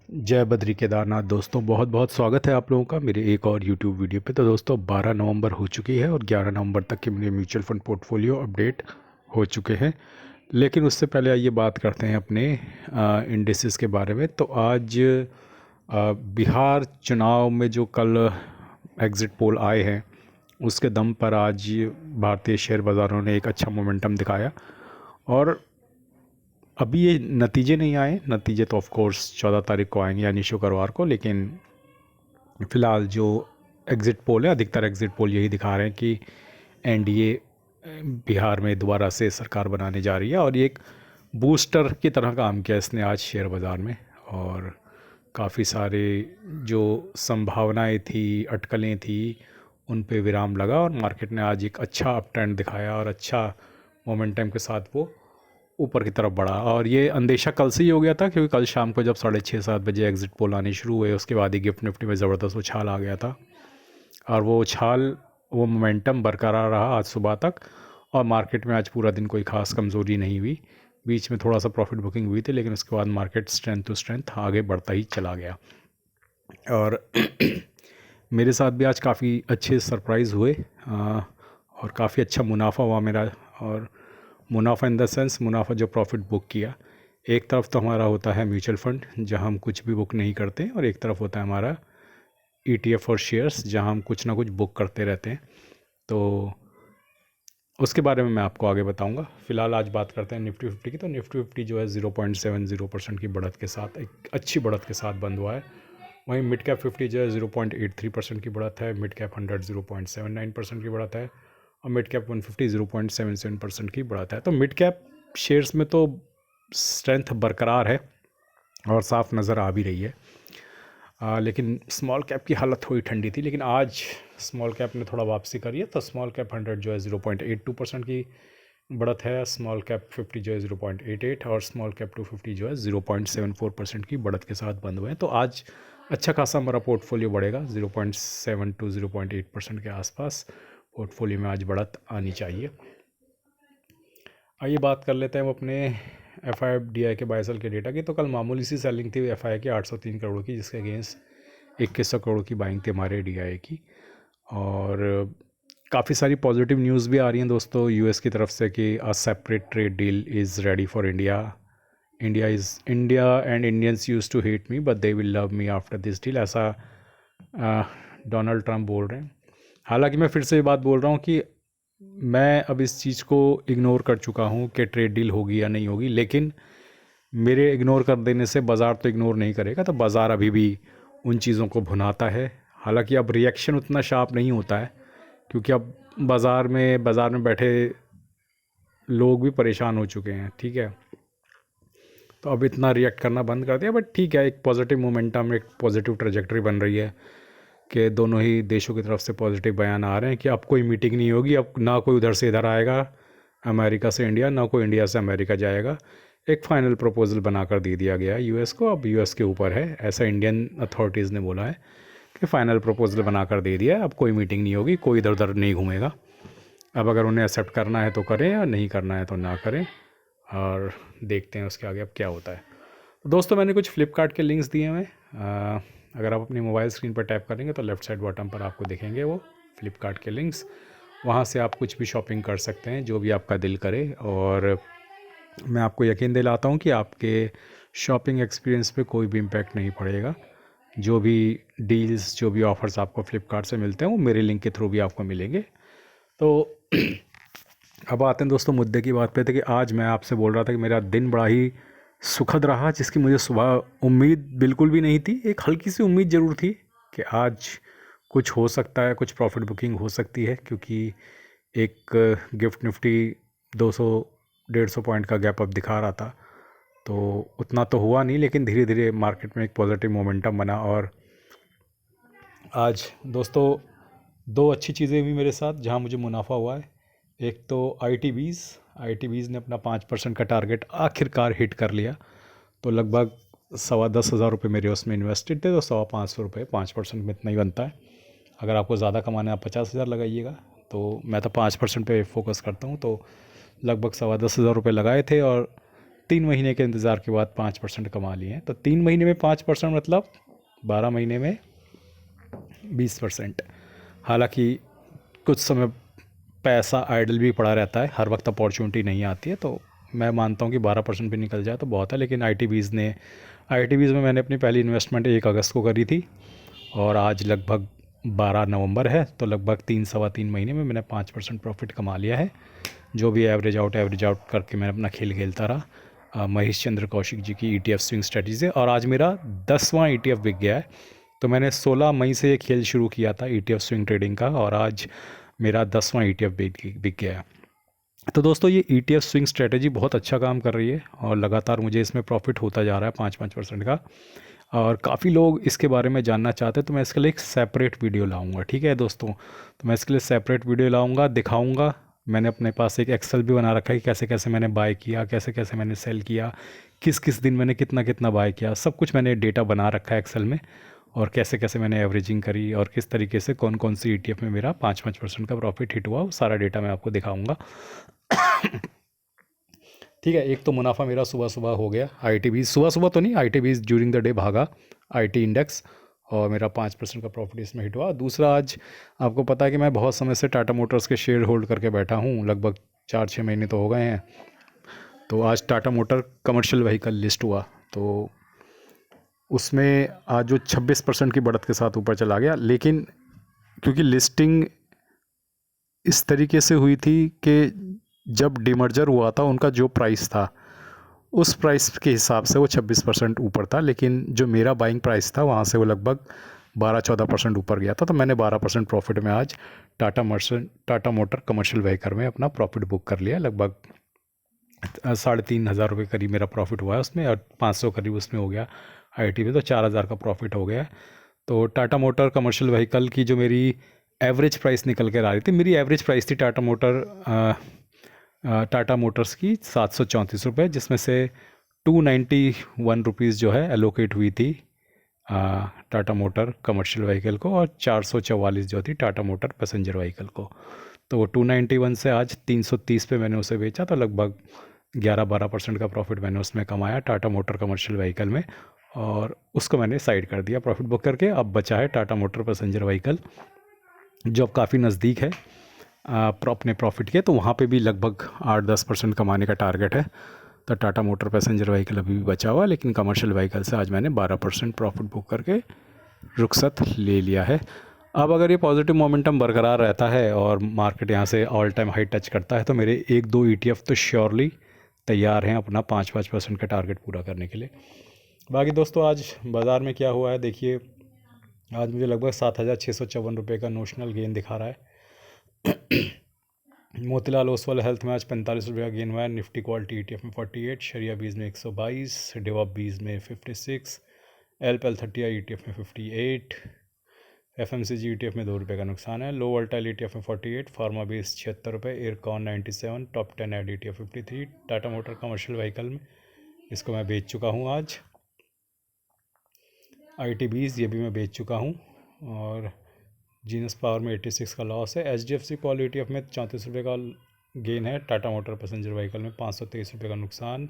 जय बद्री केदारनाथ। दोस्तों बहुत बहुत स्वागत है आप लोगों का मेरे एक और यूट्यूब वीडियो पे। तो दोस्तों 12 नवंबर हो चुकी है और 11 नवंबर तक के मेरे म्यूचुअल फंड पोर्टफोलियो अपडेट हो चुके हैं। लेकिन उससे पहले आइए बात करते हैं अपने इंडिसेस के बारे में। तो आज बिहार चुनाव में जो कल एग्ज़िट पोल आए हैं उसके दम पर आज भारतीय शेयर बाज़ारों ने एक अच्छा मोमेंटम दिखाया। और अभी ये नतीजे नहीं आए, नतीजे तो ऑफ कोर्स 14 तारीख को आएंगे यानी शुक्रवार को। लेकिन फ़िलहाल जो एग्ज़िट पोल है, अधिकतर एग्ज़िट पोल यही दिखा रहे हैं कि एनडीए बिहार में दोबारा से सरकार बनाने जा रही है। और ये एक बूस्टर की तरह काम किया इसने आज शेयर बाज़ार में। और काफ़ी सारे जो संभावनाएं थी, अटकलें थी, उन पे विराम लगा और मार्केट ने आज एक अच्छा अप ट्रेंड दिखाया और अच्छा मोमेंटम के साथ वो ऊपर की तरफ बढ़ा। और ये अंदेशा कल से ही हो गया था, क्योंकि कल शाम को जब 6:30-7 बजे एग्ज़िट पोल आने शुरू हुए उसके बाद ही गिफ्ट निफ्टी में ज़बरदस्त उछाल आ गया था। और वो उछाल, वो मोमेंटम बरकरार रहा आज सुबह तक। और मार्केट में आज पूरा दिन कोई ख़ास कमज़ोरी नहीं हुई। बीच में थोड़ा सा प्रॉफिट बुकिंग हुई थी, लेकिन उसके बाद मार्केट स्ट्रेंथ टू स्ट्रेंथ आगे बढ़ता ही चला गया। और मेरे साथ भी आज काफ़ी अच्छे सरप्राइज़ हुए और काफ़ी अच्छा मुनाफा हुआ मेरा। और मुनाफा इन द सेंस, मुनाफा जो प्रॉफिट बुक किया, एक तरफ तो हमारा होता है म्यूचुअल फंड जहां हम कुछ भी बुक नहीं करते, और एक तरफ होता है हमारा ईटीएफ और शेयर्स जहां हम कुछ ना कुछ बुक करते रहते हैं। तो उसके बारे में मैं आपको आगे बताऊंगा। फ़िलहाल आज बात करते हैं निफ्टी 50 की। तो निफ्टी 50 जो है 0.70% की बढ़त के साथ, एक अच्छी बढ़त के साथ बंद हुआ है। वहीं मिड कैप 50 जो है 0.83% की बढ़त है। मिड कैप 100 0.79% की बढ़त है। और मिड कैप 150 0.77% की बढ़त है। तो मिड कैप शेयर्स में तो स्ट्रेंथ बरकरार है और साफ नज़र आ भी रही है। लेकिन स्मॉल कैप की हालत थोड़ी ठंडी थी। लेकिन आज स्मॉल कैप ने थोड़ा वापसी करी है। तो स्मॉल कैप 100 जो है 0.82% की बढ़त है। स्मॉल कैप 50 जो है 0.88 और स्मॉल कैप 250 जो है 0.74% की बढ़त के साथ बंद हुए हैं। तो आज अच्छा खासा हमारा पोर्टफोलियो बढ़ेगा। 0.7 टू 0.8% के आसपास पोर्टफोलियो में आज बढ़त आनी चाहिए। आइए बात कर लेते हैं हम अपने एफ आई डी आई के बायसल के डेटा की। तो कल मामूली सी सेलिंग थी एफ आई की 803 करोड़ की, जिसके अगेंस्ट 2100 करोड़ की बाइंग थी हमारे डी आई की। और काफ़ी सारी पॉजिटिव न्यूज़ भी आ रही हैं दोस्तों यूएस की तरफ से कि a separate trade deal is ready for India. India and Indians use to hate me but they will love me after this deal, ऐसा डोनाल्ड ट्रंप बोल रहे हैं। हालांकि मैं फिर से ये बात बोल रहा हूँ कि मैं अब इस चीज़ को इग्नोर कर चुका हूँ कि ट्रेड डील होगी या नहीं होगी। लेकिन मेरे इग्नोर कर देने से बाज़ार तो इग्नोर नहीं करेगा। तो बाज़ार अभी भी उन चीज़ों को भुनाता है। हालांकि अब रिएक्शन उतना शार्प नहीं होता है, क्योंकि अब बाज़ार में बैठे लोग भी परेशान हो चुके हैं। ठीक है, तो अब इतना रिएक्ट करना बंद कर दिया। बट ठीक है, एक पॉजिटिव मोमेंटम, एक पॉजिटिव ट्रेजेक्ट्री बन रही है कि दोनों ही देशों की तरफ से पॉजिटिव बयान आ रहे हैं कि अब कोई मीटिंग नहीं होगी। अब ना कोई उधर से इधर आएगा अमेरिका से इंडिया, ना कोई इंडिया से अमेरिका जाएगा। एक फाइनल प्रपोजल बनाकर दे दिया गया है यूएस को। अब यूएस के ऊपर है, ऐसा इंडियन अथॉरिटीज़ ने बोला है कि फ़ाइनल प्रपोजल बनाकर दे दिया है। अब कोई मीटिंग नहीं होगी, कोई इधर उधर नहीं घूमेगा। अब अगर उन्हें एक्सेप्ट करना है तो करें, और नहीं करना है तो ना करें। और देखते हैं उसके आगे अब क्या होता है। तो दोस्तों मैंने कुछ फ्लिपकार्ट के लिंक्स दिए हुए हैं। अगर आप अपनी मोबाइल स्क्रीन पर टैप करेंगे तो लेफ़्ट साइड बॉटम पर आपको दिखेंगे वो फ्लिपकार्ट के लिंक्स। वहाँ से आप कुछ भी शॉपिंग कर सकते हैं, जो भी आपका दिल करे। और मैं आपको यकीन दिलाता हूँ कि आपके शॉपिंग एक्सपीरियंस पे कोई भी इम्पैक्ट नहीं पड़ेगा। जो भी डील्स, जो भी ऑफ़र्स आपको फ्लिपकार्ट से मिलते हैं वो मेरे लिंक के थ्रू भी आपको मिलेंगे। तो अब आते हैं दोस्तों मुद्दे की बात पे। थे कि आज मैं आपसे बोल रहा था कि मेरा दिन बड़ा ही सुखद रहा, जिसकी मुझे सुबह उम्मीद बिल्कुल भी नहीं थी। एक हल्की सी उम्मीद ज़रूर थी कि आज कुछ हो सकता है, कुछ प्रॉफिट बुकिंग हो सकती है, क्योंकि एक गिफ्ट निफ्टी 200 150 पॉइंट का गैप अप दिखा रहा था। तो उतना तो हुआ नहीं, लेकिन धीरे धीरे मार्केट में एक पॉजिटिव मोमेंटम बना। और आज दोस्तों दो अच्छी चीज़ें हुई मेरे साथ जहां मुझे मुनाफा हुआ है। एक तो आई टी वीज़ ने अपना 5% का टारगेट आखिरकार हिट कर लिया। तो लगभग 10,15,000 रुपये मेरे उसमें इन्वेस्टेड थे। तो 550 रुपये 5% में इतना ही बनता है। अगर आपको ज़्यादा कमाना है आप 50,000 लगाइएगा। तो मैं तो 5% पे फोकस करता हूँ। तो लगभग 10,15,000 रुपये लगाए थे और 3 महीने के इंतज़ार के बाद 5% कमा लिए हैं। तो 3 महीने में 5% मतलब 12 महीने में 20%। हालांकि कुछ समय पैसा आइडल भी पड़ा रहता है, हर वक्त अपॉर्चुनिटी नहीं आती है, तो मैं मानता हूँ कि 12% भी निकल जाए तो बहुत है। लेकिन आईटीबीज़ में मैंने अपनी पहली इन्वेस्टमेंट 1 अगस्त को करी थी और आज लगभग 12 नवंबर है, तो लगभग 3 सवा 3 महीने में मैंने 5% प्रॉफिट कमा लिया है। जो भी एवरेज आउट करके मैं अपना खेल खेलता रहा महेश चंद्र कौशिक जी की ETF स्विंग स्ट्रेटजी से। और आज मेरा 10वां ETF बिक गया है। तो मैंने 16 मई से ये खेल शुरू किया था ETF स्विंग ट्रेडिंग का, और आज मेरा 10वां ETF बिक गया है। तो दोस्तों ये ETF स्विंग स्ट्रेटजी बहुत अच्छा काम कर रही है और लगातार मुझे इसमें प्रॉफिट होता जा रहा है 5% का। और काफ़ी लोग इसके बारे में जानना चाहते हैं, तो मैं इसके लिए एक सेपरेट वीडियो लाऊंगा। ठीक है दोस्तों, तो मैं इसके लिए सेपरेट वीडियो लाऊंगा, दिखाऊंगा। मैंने अपने पास एक एक्सेल भी बना रखा है कि कैसे कैसे मैंने बाय किया, कैसे कैसे मैंने सेल किया, किस किस दिन मैंने कितना कितना बाय किया, सब कुछ मैंने डेटा बना रखा है एक्सेल में। और कैसे कैसे मैंने एवरेजिंग करी और किस तरीके से कौन कौन सी ETF में मेरा 5% का प्रॉफिट हिट हुआ, वो सारा डेटा मैं आपको दिखाऊंगा। ठीक है, एक तो मुनाफा मेरा सुबह सुबह हो गया, ITBs सुबह सुबह तो नहीं, ITBs ड्यूरिंग द डे भागा IT इंडेक्स, और मेरा 5% का प्रॉफिट इसमें हिट हुआ। दूसरा, आज आपको पता है कि मैं बहुत समय से टाटा मोटर्स के शेयर होल्ड करके बैठा हूँ, लगभग 4-6 महीने तो हो गए हैं। तो आज Tata motor commercial vehicle list हुआ, तो उसमें आज जो 26% की बढ़त के साथ ऊपर चला गया। लेकिन क्योंकि लिस्टिंग इस तरीके से हुई थी कि जब डिमर्जर हुआ था उनका जो प्राइस था उस प्राइस के हिसाब से वो 26% ऊपर था, लेकिन जो मेरा बाइंग प्राइस था वहाँ से वो लगभग 12-14% ऊपर गया था। तो मैंने 12% प्रॉफिट में आज टाटा मोटर कमर्शियल व्हीकल में अपना प्रॉफिट बुक कर लिया। लगभग 3,500 रुपये करीब मेरा प्रॉफिट हुआ है उसमें, और 500 करीब उसमें हो गया IT में, तो 4,000 का प्रॉफिट हो गया। तो टाटा मोटर कमर्शियल व्हीकल की जो मेरी एवरेज प्राइस निकल कर आ रही थी, मेरी एवरेज प्राइस थी टाटा मोटर्स की 734 रुपये, जिसमें से 291 रुपीज़ जो है एलोकेट हुई थी टाटा मोटर कमर्शियल व्हीकल को, और 444 जो थी टाटा मोटर पैसेंजर व्हीकल को। तो 291 से आज 330 पे मैंने उसे बेचा, तो लगभग 11-12% का प्रॉफिट मैंने उसमें कमाया टाटा मोटर कमर्शियल व्हीकल में, और उसको मैंने साइड कर दिया प्रॉफिट बुक करके। अब बचा है टाटा मोटर पैसेंजर व्हीकल, जो अब काफ़ी नज़दीक है अपने प्रॉफिट के, तो वहाँ पे भी लगभग 8-10% कमाने का टारगेट है। तो टाटा मोटर पैसेंजर व्हीकल अभी भी बचा हुआ, लेकिन कमर्शियल व्हीकल से आज मैंने 12% प्रॉफिट बुक करके रुखसत ले लिया है। अब अगर ये पॉजिटिव मोमेंटम बरकरार रहता है और मार्केट यहाँ से ऑल टाइम हाई टच करता है, तो मेरे 1-2 ETF तो श्योरली तैयार हैं अपना 5% का टारगेट पूरा करने के लिए। बाकी दोस्तों, आज बाज़ार में क्या हुआ है देखिए, आज मुझे लगभग 7,654 रुपये का नोशनल गेन दिखा रहा है। मोतीलाल ओसवाल हेल्थ में आज 45 रुपये का गेन हुआ है। निफ्टी क्वालिटी ETF में 48, शरिया बीज में 122, डेवॉप बीज में 56, LPL 30 ETF में 58, FMCG ETF में 2 रुपये का नुकसान है। लो वोल्टाइल ETF में 48, फार्मा बेस 76 रुपये, एयरकॉन 97, टॉप 10 एड ETF 53, Tata motor commercial vehicle में इसको मैं बेच चुका हूँ आज। ITBs ये भी मैं बेच चुका हूँ, और जीनस पावर में 86 का लॉस है। HDFC कॉल ETF में 34 रुपये का गेन है। टाटा मोटर पैसेंजर व्हीकल में 523 रुपये का नुकसान।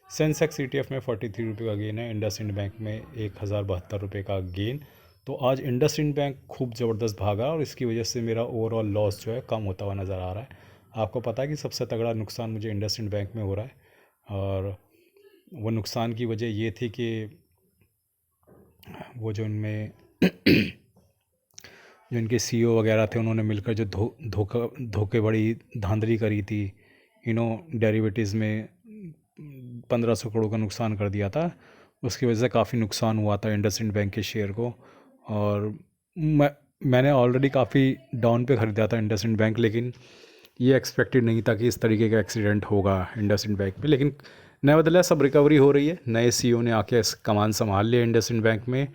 सेंसेक्स ETF में 43 रुपये का गेन है। इंडसइंड बैंक में 1,072 रुपये का गेन। तो आज इंडसइंड बैंक खूब ज़बरदस्त भागा, और इसकी वजह से मेरा ओवरऑल लॉस जो है कम होता हुआ नज़र आ रहा है। आपको पता है कि सबसे तगड़ा नुकसान मुझे इंडसइंड बैंक में हो रहा है, और वो नुकसान की वजह ये थी कि वो जो इनमें जो इनके CEO वगैरह थे, उन्होंने मिलकर जो धोखे बड़ी धांधली करी थी, डेरिवेटिव्स में 1,500 करोड़ का नुकसान कर दिया था। उसकी वजह से काफ़ी नुकसान हुआ था इंडसइंड बैंक के शेयर को, और मैंने ऑलरेडी काफ़ी डाउन पे ख़रीदा था इंडसइंड बैंक, लेकिन ये एक्सपेक्टेड नहीं था कि इस तरीके का एक्सीडेंट होगा इंडसइंड बैंक में। लेकिन नेवरदलेस सब रिकवरी हो रही है। नए CEO ने आके कमान संभाल लिया इंडसइंड बैंक में,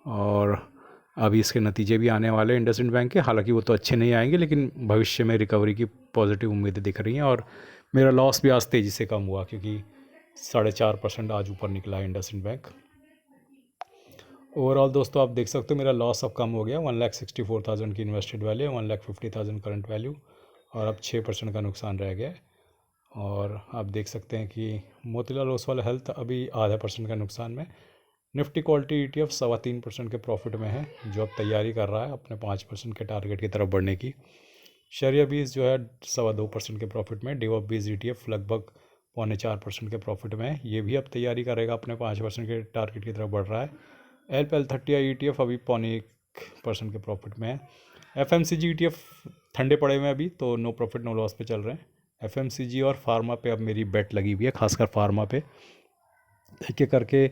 और अभी इसके नतीजे भी आने वाले हैं इंडसइंड बैंक के। हालांकि वो तो अच्छे नहीं आएंगे, लेकिन भविष्य में रिकवरी की पॉजिटिव उम्मीदें दिख रही हैं, और मेरा लॉस भी आज तेज़ी से कम हुआ, क्योंकि 4.5% आज ऊपर निकला है इंडसइंड बैंक। ओवरऑल दोस्तों, आप देख सकते हो मेरा लॉस अब कम हो गया। 1,64,000 की इन्वेस्टेड वैल्यू, 1,50,000 करंट वैल्यू, और अब 6% का नुकसान रह गया है। और आप देख सकते हैं कि मोतीलाल ओसवाल हेल्थ अभी 0.5% का नुकसान में। निफ्टी क्वालिटी ETF 3.25% के प्रॉफिट में है, जो अब तैयारी कर रहा है अपने 5% के टारगेट की तरफ बढ़ने की। शरिया बीज जो है 2.25% के प्रॉफिट में। डेवॉप बीज ETF लगभग 3.25% के प्रॉफिट में है, ये भी अब तैयारी करेगा अपने 5% के टारगेट की तरफ बढ़ रहा है। LPL30 ETF अभी 0.1% के प्रॉफिट में है। FMCG ETF ठंडे पड़े हुए हैं अभी, तो नो प्रॉफिट नो लॉस पे चल रहे हैं। FMCG और फार्मा पे अब मेरी बेट लगी हुई है, खासकर फार्मा पे। एक एक करके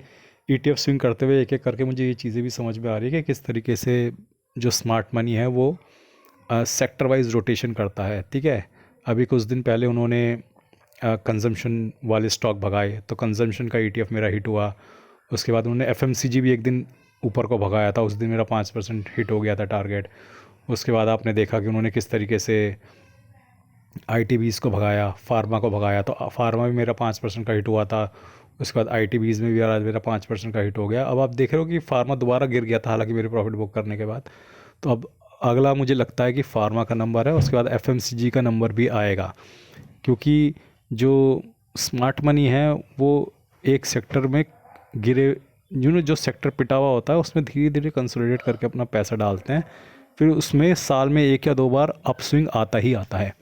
ETF स्विंग करते हुए एक एक करके मुझे ये चीज़ें भी समझ में आ रही है कि किस तरीके से जो स्मार्ट मनी है वो सेक्टर वाइज रोटेशन करता है। ठीक है, अभी कुछ दिन पहले उन्होंने कंजम्पशन वाले स्टॉक भगाए, तो कंजम्पशन का ETF मेरा हिट हुआ। उसके बाद उन्होंने FMCG भी एक दिन ऊपर को भगाया था, उस दिन मेरा 5% हिट हो गया था टारगेट। उसके बाद आपने देखा कि उन्होंने किस तरीके से ITBs को भगाया, फार्मा को भगाया, तो फार्मा भी मेरा 5% का हिट हुआ था। उसके बाद ITBs में भी आज मेरा 5% का हिट हो गया। अब आप देख रहे हो कि फार्मा दोबारा गिर गया था, हालांकि मेरे प्रॉफिट बुक करने के बाद। तो अब अगला मुझे लगता है कि फार्मा का नंबर है, उसके बाद FMCG का नंबर भी आएगा, क्योंकि जो स्मार्ट मनी है वो एक सेक्टर में गिरे, जो सेक्टर पिटा हुआ होता है उसमें धीरे धीरे कंसोलिडेट करके अपना पैसा डालते हैं, फिर उसमें साल में 1 या 2 बार अपस्विंग आता ही आता है।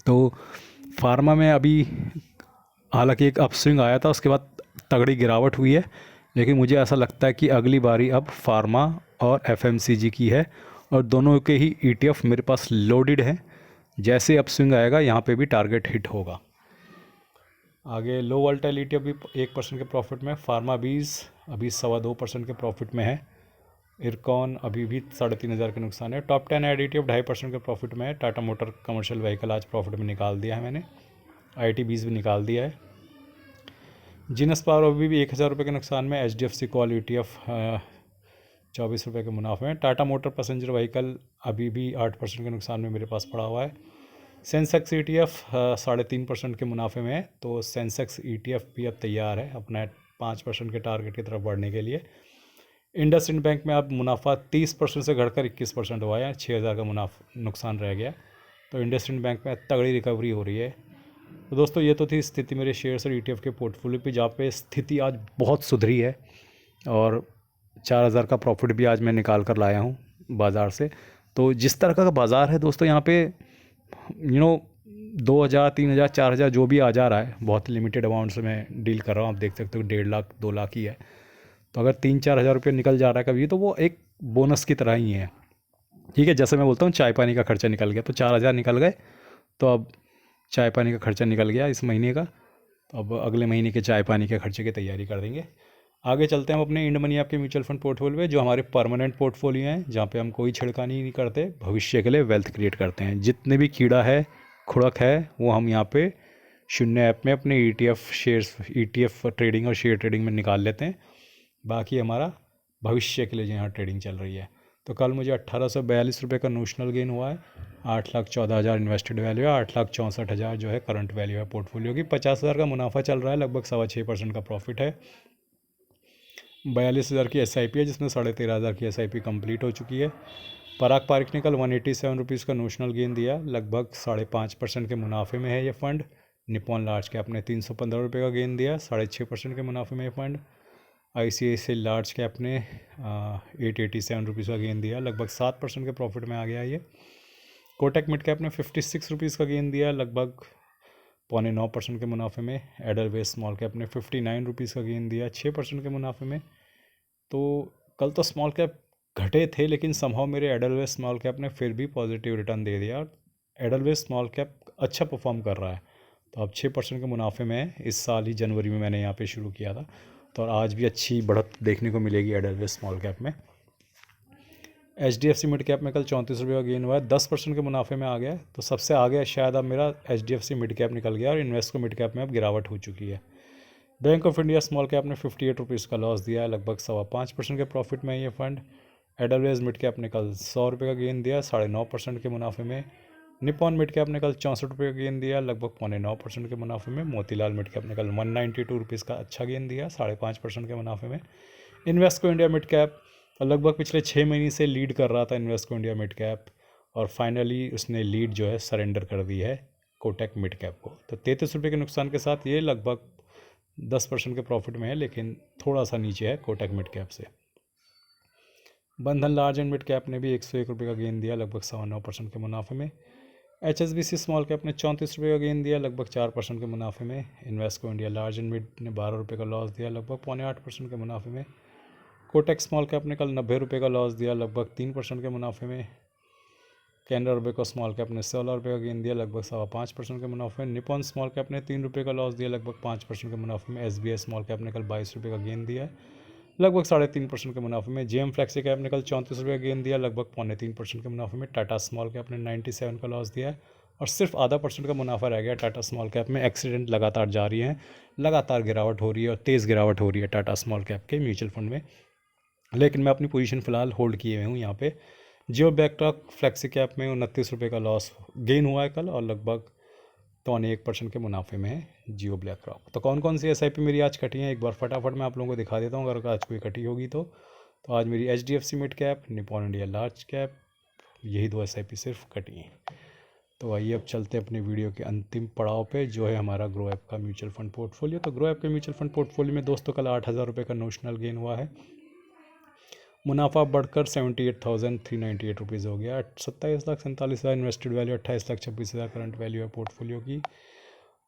तो फार्मा में अभी हालांकि एक अपस्विंग आया था, उसके बाद तगड़ी गिरावट हुई है, लेकिन मुझे ऐसा लगता है कि अगली बारी अब फार्मा और FMCG की है, और दोनों के ही ETF मेरे पास लोडेड है। जैसे अपस्विंग आएगा यहाँ पे भी टारगेट हिट होगा। आगे लो वोलेटिलिटी अभी 1% के प्रॉफिट में। फार्मा बीज अभी 2.25% के प्रॉफिट में है। इरकॉन अभी भी 3,500 के नुकसान है। टॉप 10 एडिटिव 2.5% के प्रॉफिट में है। टाटा मोटर कमर्शियल व्हीकल आज प्रॉफिट में निकाल दिया है मैंने। ITBs भी निकाल दिया है। जीनस पावर अभी भी 1,000 रुपये के नुकसान में। HDFC कॉल ETF 24 रुपये के मुनाफे में। टाटा मोटर पैसेंजर व्हीकल अभी भी 8% के नुकसान में मेरे पास पड़ा हुआ है। सेंसेक्स ETF 3.5% के मुनाफे में है, तो सेंसेक्स ETF भी अब तैयार है अपना 5% के टारगेट की तरफ बढ़ने के लिए। इंडसइंड बैंक में अब मुनाफा 30% से घटकर 21% हुआ है, 6,000 का नुकसान रह गया। तो इंडसइंड बैंक में तगड़ी रिकवरी हो रही है। तो दोस्तों ये तो थी स्थिति मेरे शेयर्स और ETF के पोर्टफोलियो पे, जहाँ पे स्थिति आज बहुत सुधरी है, और 4,000 का प्रॉफिट भी आज मैं निकाल कर लाया हूँ बाज़ार से। तो जिस तरह का बाज़ार है दोस्तों, यहाँ पे 2,000 3,000 4,000 जो भी आ जा रहा है, बहुत लिमिटेड अमाउंट से मैं डील कर रहा हूँ। आप देख सकते हो 1.5 लाख 2 लाख ही है। तो अगर 3-4 हज़ार रुपये निकल जा रहा है कभी, तो वो एक बोनस की तरह ही है। ठीक है, जैसे मैं बोलता हूँ चाय पानी का खर्चा निकल गया, तो 4,000 निकल गए, तो अब चाय पानी का खर्चा निकल गया इस महीने का, तो अब अगले महीने के चाय पानी के खर्चे की तैयारी कर देंगे। आगे चलते हैं हम अपने इंड मनी ऐप के म्यूचुअल फंड पोर्टफोलियो में, जो हमारे परमानेंट पोर्टफोलियो हैं, जहाँ पे हम कोई छिड़कानी नहीं करते, भविष्य के लिए वेल्थ क्रिएट करते हैं। जितने भी कीड़ा है खुड़क है वो हम यहाँ पे शून्य ऐप में अपने ETF ट्रेडिंग और शेयर ट्रेडिंग में निकाल लेते हैं। बाकी हमारा भविष्य के लिए यहाँ ट्रेडिंग चल रही है। तो कल मुझे 1,842 रुपये का नोशनल गेन हुआ है। 8,14,000 इन्वेस्टेड वैल्यू है। 8,64,000 जो है करंट वैल्यू है पोर्टफोलियो की। 50,000 का मुनाफा चल रहा है, लगभग 6.25% का प्रॉफिट है। 42,000 की SIP है, जिसमें 13,500 की SIP कंप्लीट हो चुकी है। पराग पारिक ने कल 187 रुपीज़ का नोशनल गेन दिया, लगभग 5.5% के मुनाफे में है ये फ़ंड। निपॉन लार्ज कैप ने 315 रुपये का गेन दिया, 6.5% के मुनाफे में ये फ़ंड। ICICI लार्ज कैप ने 887 रुपीज़ का गेन दिया, लगभग 7% के प्रॉफिट में आ गया ये। कोटक मिड कैप ने 56 रुपीज़ का गेन दिया, लगभग 8.9% के मुनाफे में। एडरवेज स्मॉल कैप ने 59 रुपीज़ का गेन दिया, 6% के मुनाफे में। तो कल तो स्मॉल कैप घटे थे, लेकिन समहाउ मेरे एडरवेज स्मॉल कैप ने फिर भी पॉजिटिव रिटर्न दे दिया। एडरवेज स्मॉल कैप अच्छा परफॉर्म कर रहा है, तो अब 6% के मुनाफे में है। इस साल ही जनवरी में मैंने यहाँ पे शुरू किया था, तो आज भी अच्छी बढ़त देखने को मिलेगी एडरवेज स्मॉल कैप में। HDFC मिड कैप में कल 34 रुपये का गेन हुआ है, 10% के मुनाफे में आ गया। तो सबसे आगे शायद अब मेरा HDFC मिड कैप निकल गया, और इन्वेस्को मिड कैप में अब गिरावट हो चुकी है। Bank of India small cap ने 58 रुपीज़ का लॉस दिया है, लगभग 5.25% के प्रॉफिट में ये फंड। एडरवेज मिड कैप ने कल 100 रुपये का गेन दिया, 9.5% के मुनाफे में। निपॉन मिड कैप ने कल 64 रुपये का गेन दिया, लगभग 9.5% के मुनाफे में। मोतीलाल मिड कैप ने कल 192 रुपीज़ का अच्छा गेन दिया, 5.5% के मुनाफे में। इन्वेस्को इंडिया मिड कैप लगभग पिछले 6 महीने से लीड कर रहा था इन्वेस्को इंडिया मिड कैप, और फाइनली उसने लीड जो है सरेंडर कर दी है कोटक मिड कैप को। तो 33 रुपये के नुकसान के साथ ये लगभग 10% के प्रॉफिट में है, लेकिन थोड़ा सा नीचे है कोटक मिड कैप से। बंधन लार्ज एंड मिड कैप ने भी 101 रुपये का गेन दिया, लगभग 9% के मुनाफे में। HSBC स्मॉल कैप ने 34 रुपये का गेन दिया, लगभग 4% के मुनाफे में। Invesco India large and mid ने 12 रुपये का लॉस दिया, लगभग 7.25% के मुनाफे में। कोटक स्मॉल कैप ने कल 90 रुपये का लॉस दिया, लगभग 3% के मुनाफे में। कैनरा रुबेको स्मॉल कैप ने 16 रुपये का गेन दिया, लगभग 5.25% के मुनाफे में। निपॉन स्मॉल कैप ने 3 रुपये का लॉस दिया, लगभग 5% के मुनाफे में। SBI स्मॉल कैप ने कल 22 रुपये का गेन दिया, लगभग 3.5% के मुनाफे में। JM फ्लेक्सी कैप ने कल 34 रुपये का गेन दिया, लगभग 3.25% के मुनाफे में। टाटा स्मॉल कैप ने 97 का लॉस दिया है और सिर्फ आधा % का मुनाफा रह गया टाटा स्मॉल कैप में। एक्सीडेंट लगातार जारी हैं, लगातार गिरावट हो रही है और तेज़ गिरावट हो रही है टाटा स्मॉल कैप के म्यूचुअल फंड में, लेकिन मैं अपनी पोजीशन फ़िलहाल होल्ड किए हुए हूँ यहाँ पे। जियो ब्लैकरॉक फ्लेक्सी कैप में 29 रुपये का लॉस गेन हुआ है कल और लगभग 1% के मुनाफे में है जियो ब्लैकरॉक। तो कौन कौन सी SIP मेरी आज कटी हैं एक बार फटाफट मैं आप लोगों को दिखा देता हूँ, अगर आज कोई कटी होगी तो आज मेरी HDFC mid cap, Nippon India large cap, यही 2 SIP सिर्फ कटी हैं। तो आइए अब चलते हैं अपने वीडियो के अंतिम पड़ाव पे, जो है हमारा ग्रो ऐप का म्यूचुअल फंड पोर्टफोलियो। तो ग्रो ऐप के म्यूचुअल फंड पोर्टफोलियो में दोस्तों कल 8,000 रुपये का नोशनल गेन हुआ है, मुनाफा बढ़कर 78,398 रुपीज़ हो गया। 27,47,000 इन्वेस्टेड वैल्यू, 28,26,000 करंट वैल्यू है पोर्टफोलियो की।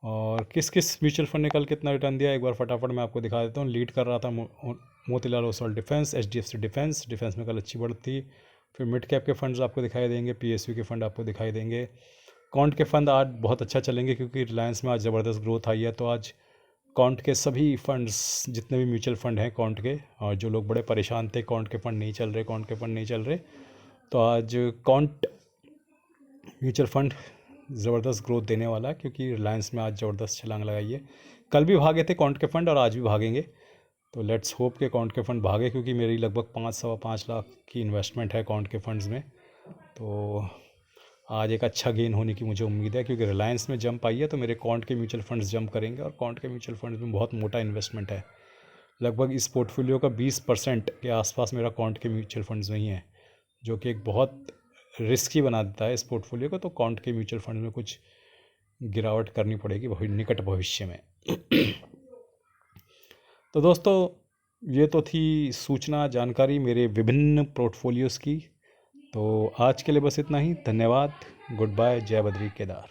और किस किस म्यूचुअल फंड ने कल कितना रिटर्न दिया एक बार फटाफट मैं आपको दिखा देता हूँ। लीड कर रहा था Motilal Oswal defence, HDFC defence में कल अच्छी बढ़त थी। फिर मिड कैप के फंड्स आपको दिखाई देंगे, PSU के फंड आपको दिखाई देंगे। कॉन्ट के फंड आज बहुत अच्छा चलेंगे क्योंकि रिलायंस में आज ज़बरदस्त ग्रोथ आई है, तो आज कॉन्ट के सभी फंड्स, जितने भी म्यूचुअल फंड हैं कॉन्ट के, और जो लोग बड़े परेशान थे कॉन्ट के फंड नहीं चल रहे, तो आज कॉन्ट म्यूचुअल फंड ज़बरदस्त ग्रोथ देने वाला है क्योंकि रिलायंस में आज ज़बरदस्त छलांग लगाई है। कल भी भागे थे कॉन्ट के फंड और आज भी भागेंगे, तो लेट्स होप के कॉन्ट के फंड भागे क्योंकि मेरी लगभग 5-5.25 लाख की इन्वेस्टमेंट है कॉन्ट के फंड्स में। तो आज एक अच्छा गेन होने की मुझे उम्मीद है क्योंकि रिलायंस में जंप आई है तो मेरे कॉन्ट के म्यूचुअल फंड्स जंप करेंगे और कॉन्ट के म्यूचुअल फंड्स में बहुत मोटा इन्वेस्टमेंट है। लगभग इस पोर्टफोलियो का 20% के आसपास मेरा कॉन्ट के म्यूचुअल फंड्स में ही है, जो कि एक बहुत रिस्की बना देता है इस पोर्टफोलियो को। तो कॉन्ट के म्यूचुअल फंड में कुछ गिरावट करनी पड़ेगी निकट भविष्य में। तो दोस्तों ये तो थी सूचना जानकारी मेरे विभिन्न पोर्टफोलियोज़ की। तो आज के लिए बस इतना ही, धन्यवाद, गुड बाय, जय बद्री केदार।